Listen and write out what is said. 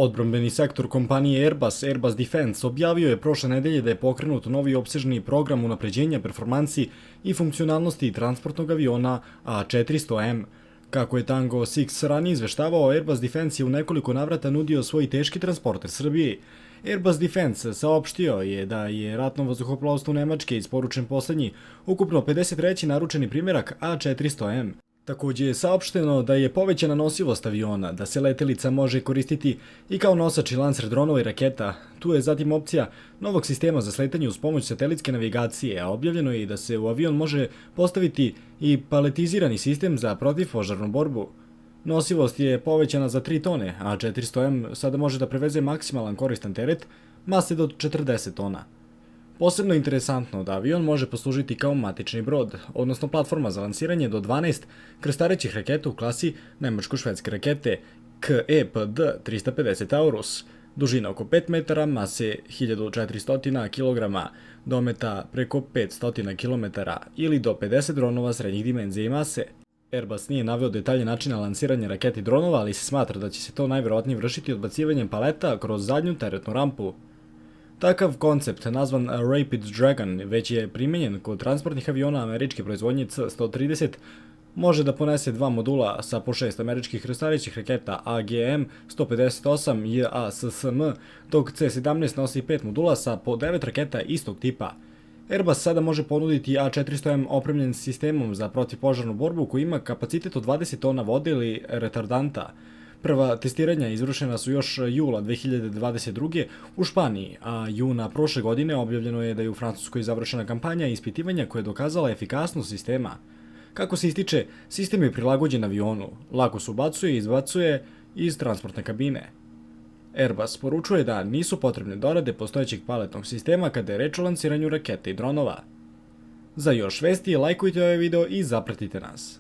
Odbrambeni sektor kompanije Airbus Defence, objavio je prošle nedelje da je pokrenut novi opsežni program unapređenja performansi i funkcionalnosti transportnog aviona A400M. Kako je Tango 6 ranije izveštavao, Airbus Defence je u nekoliko navrata nudio svoj teški transporter Srbiji. Airbus Defence saopštio je da je ratnom vazduhoplovstvu Nemačke isporučen poslednji, ukupno 53. naručeni primjerak A400M. Takođe je saopšteno da je povećana nosivost aviona, da se letelica može koristiti i kao nosač i lancer dronova i raketa. Tu je zatim opcija novog sistema za sletanje uz pomoć satelitske navigacije, a objavljeno je i da se u avion može postaviti i paletizirani sistem za protivpožarnu borbu. Nosivost je povećana za 3 tone, a 400M sada može da preveze maksimalan koristan teret mase do 40 tona. Posebno interesantno da avion može poslužiti kao matični brod, odnosno platforma za lansiranje do 12 krstarećih raketa u klasi nemačko-švedske rakete KEPD 350 Taurus, dužina oko 5 metara, mase 1400 kg, dometa preko 500 km ili do 50 dronova srednjih dimenzija i mase. Airbus nije naveo detalje načina lansiranja raketa i dronova, ali se smatra da će se to najverovatnije vršiti odbacivanjem paleta kroz zadnju teretnu rampu. Takav koncept, nazvan Rapid Dragon, već je primenjen kod transportnih aviona američke proizvodnje C-130, može da ponese 2 modula sa po 6 američkih krstarećih raketa AGM-158 JASSM, dok C-17 nosi 5 modula sa po 9 raketa istog tipa. Airbus sada može ponuditi A400M opremljen sistemom za protivpožarnu borbu koji ima kapacitet od 20 tona vode ili retardanta. Prva testiranja izvršena su još jula 2022. u Španiji, a juna prošle godine objavljeno je da je u Francuskoj završena kampanja ispitivanja koja je dokazala efikasnost sistema. Kako se ističe, sistem je prilagođen avionu, lako se ubacuje i izbacuje iz transportne kabine. Airbus poručuje da nisu potrebne dorade postojećeg paletnog sistema kada je reč o lansiranju rakete i dronova. Za još vesti, lajkujte ovaj video i zapratite nas.